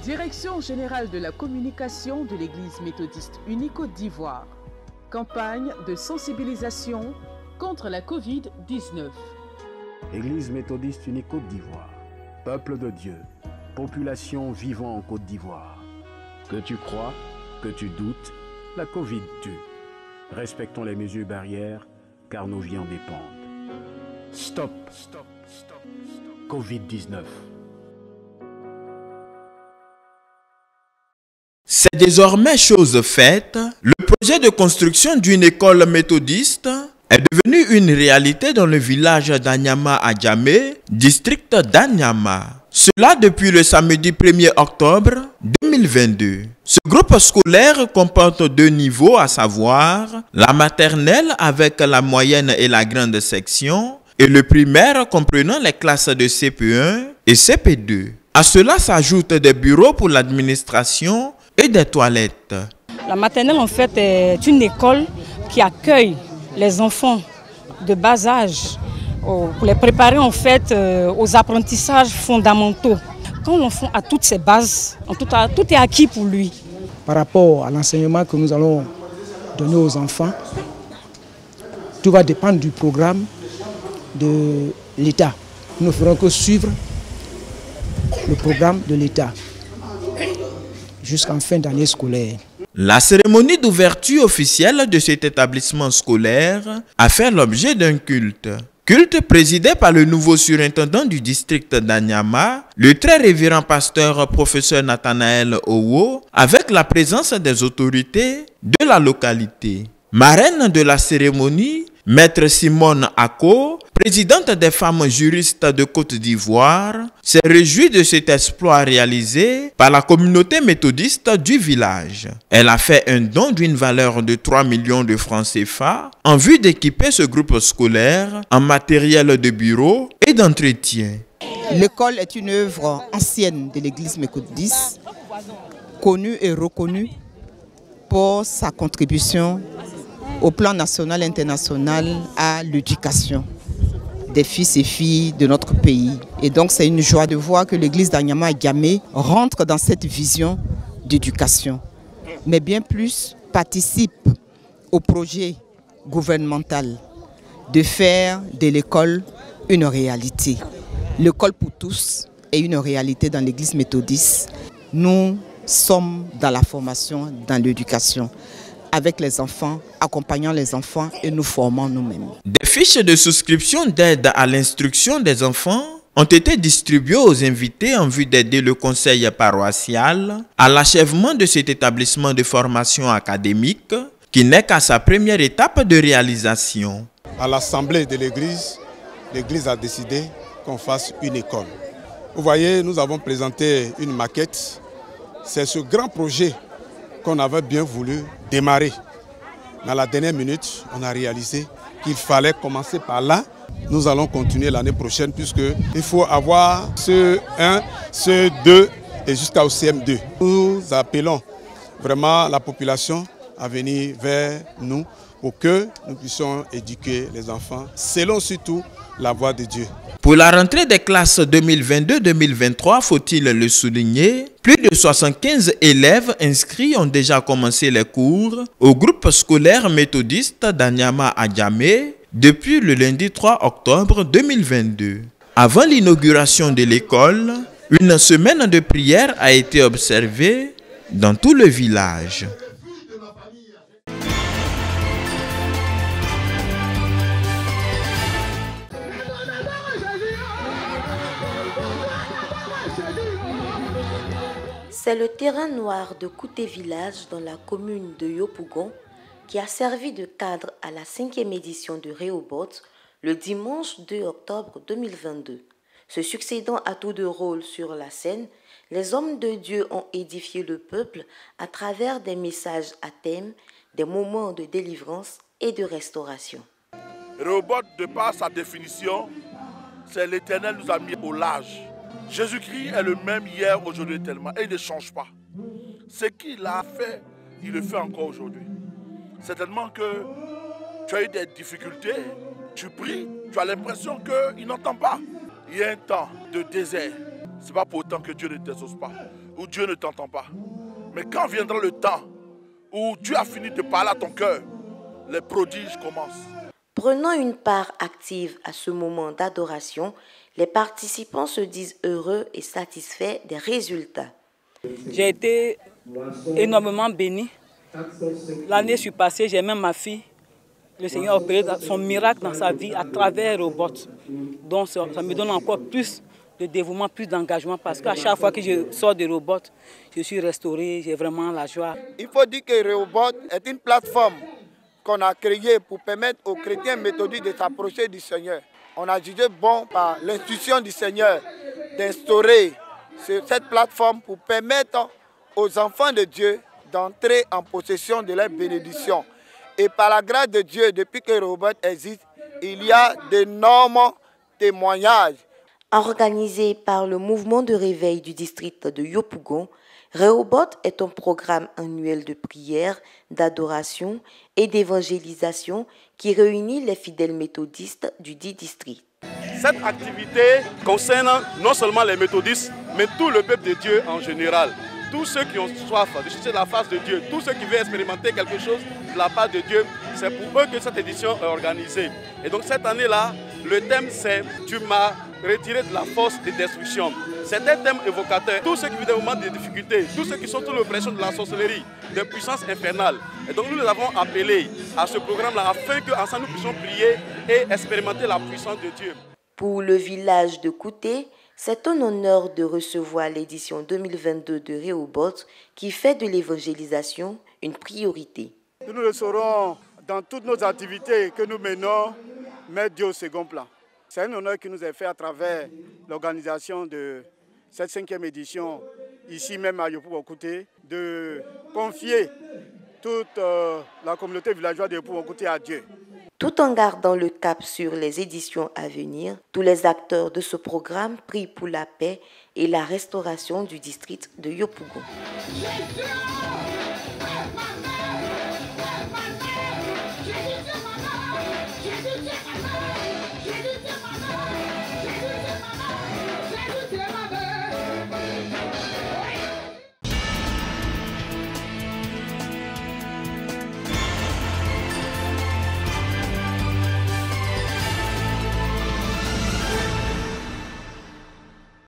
Direction générale de la communication de l'Église méthodiste unie Côte d'Ivoire. Campagne de sensibilisation contre la Covid-19. Église méthodiste unie Côte d'Ivoire. Peuple de Dieu, population vivant en Côte d'Ivoire. Que tu crois, que tu doutes, la Covid tue. Respectons les mesures barrières, car nos vies en dépendent. Stop, stop, stop, stop. Covid-19. C'est désormais chose faite. Le projet de construction d'une école méthodiste est devenu une réalité dans le village d'Anyama à Djamé, district d'Anyama. Cela depuis le samedi 1er octobre 2022. Ce groupe scolaire comporte 2 niveaux, à savoir la maternelle avec la moyenne et la grande section et le primaire comprenant les classes de CP1 et CP2. À cela s'ajoutent des bureaux pour l'administration et des toilettes. La maternelle en fait est une école qui accueille les enfants de bas âge pour les préparer en fait aux apprentissages fondamentaux. Quand l'enfant a toutes ses bases, en tout cas, tout est acquis pour lui. Par rapport à l'enseignement que nous allons donner aux enfants, tout va dépendre du programme de l'État. Nous ne ferons que suivre le programme de l'État jusqu'en fin d'année scolaire. La cérémonie d'ouverture officielle de cet établissement scolaire a fait l'objet d'un culte. Culte présidé par le nouveau surintendant du district d'Anyama, le très révérend pasteur professeur Nathanaël Owo, avec la présence des autorités de la localité. Marraine de la cérémonie, Maître Simone Ako, présidente des femmes juristes de Côte d'Ivoire, s'est réjouie de cet exploit réalisé par la communauté méthodiste du village. Elle a fait un don d'une valeur de 3 millions de francs CFA en vue d'équiper ce groupe scolaire en matériel de bureau et d'entretien. L'école est une œuvre ancienne de l'église méthodiste, connue et reconnue pour sa contribution au plan national et international à l'éducation des fils et filles de notre pays. Et donc c'est une joie de voir que l'église d'Anyama à Djamé rentre dans cette vision d'éducation. Mais bien plus, participe au projet gouvernemental de faire de l'école une réalité. L'école pour tous est une réalité dans l'église méthodiste. Nous sommes dans la formation, dans l'éducation, avec les enfants, accompagnant les enfants et nous formons nous-mêmes. Des fiches de souscription d'aide à l'instruction des enfants ont été distribuées aux invités en vue d'aider le conseil paroissial à l'achèvement de cet établissement de formation académique qui n'est qu'à sa première étape de réalisation. À l'assemblée de l'église a décidé qu'on fasse une école. Vous voyez, nous avons présenté une maquette. C'est ce grand projet qu'on avait bien voulu démarrer. Dans la dernière minute, on a réalisé qu'il fallait commencer par là. Nous allons continuer l'année prochaine puisqu'il faut avoir CE1, CE2 et jusqu'au CM2. Nous appelons vraiment la population à venir vers nous pour que nous puissions éduquer les enfants selon surtout la voie de Dieu. Pour la rentrée des classes 2022-2023, faut-il le souligner, plus de 75 élèves inscrits ont déjà commencé les cours au groupe scolaire méthodiste d'Anyama à Djamé depuis le lundi 3 octobre 2022. Avant l'inauguration de l'école, une semaine de prière a été observée dans tout le village. C'est le terrain noir de Kouté village dans la commune de Yopougon qui a servi de cadre à la 5e édition de Rehoboth le dimanche 2 octobre 2022. Se succédant à tour de rôle sur la scène, les hommes de Dieu ont édifié le peuple à travers des messages à thème, des moments de délivrance et de restauration. Rehoboth, de par sa définition, c'est l'Éternel nous a mis au large. Jésus-Christ est le même hier, aujourd'hui, tellement, et il ne change pas. Ce qu'il a fait, il le fait encore aujourd'hui. Certainement que tu as eu des difficultés, tu pries, tu as l'impression qu'il n'entend pas. Il y a un temps de désert. Ce n'est pas pour autant que Dieu ne t'exauce pas. où Dieu ne t'entend pas. Mais quand viendra le temps où Dieu a fini de parler à ton cœur, les prodiges commencent. Prenant une part active à ce moment d'adoration, les participants se disent heureux et satisfaits des résultats. J'ai été énormément béni. L'année passée, j'ai même ma fille. Le Seigneur a opéré son miracle dans sa vie à travers Robot. Donc ça me donne encore plus de dévouement, plus d'engagement, parce qu'à chaque fois que je sors de Robot, je suis restauré, j'ai vraiment la joie. Il faut dire que Robot est une plateforme qu'on a créée pour permettre aux chrétiens méthodistes de s'approcher du Seigneur. On a jugé bon par l'institution du Seigneur d'instaurer cette plateforme pour permettre aux enfants de Dieu d'entrer en possession de leur bénédiction. Et par la grâce de Dieu, depuis que Robot existe, il y a d'énormes témoignages. Organisé par le mouvement de réveil du district de Yopougon, Rehoboth est un programme annuel de prière, d'adoration et d'évangélisation qui réunit les fidèles méthodistes du dit district. Cette activité concerne non seulement les méthodistes, mais tout le peuple de Dieu en général. Tous ceux qui ont soif de chercher la face de Dieu, tous ceux qui veulent expérimenter quelque chose de la part de Dieu, c'est pour eux que cette édition est organisée. Et donc cette année-là, le thème c'est « Tu m'as retiré de la force de destruction ». C'est un thème évocateur. Tous ceux qui vivent des moments de difficulté, tous ceux qui sont sous l'oppression de la sorcellerie, de puissance infernale. Et donc nous les avons appelés à ce programme-là afin qu'ensemble nous puissions prier et expérimenter la puissance de Dieu. Pour le village de Kouté, c'est un honneur de recevoir l'édition 2022 de Rehoboth qui fait de l'évangélisation une priorité. Nous le saurons dans toutes nos activités que nous menons, mettre Dieu au second plan. C'est un honneur qui nous est fait à travers l'organisation de cette 5e édition, ici même à Yopougon-Kouté, de confier toute la communauté villageoise de Yopougon-Kouté à Dieu. Tout en gardant le cap sur les éditions à venir, tous les acteurs de ce programme prient pour la paix et la restauration du district de Yopougon.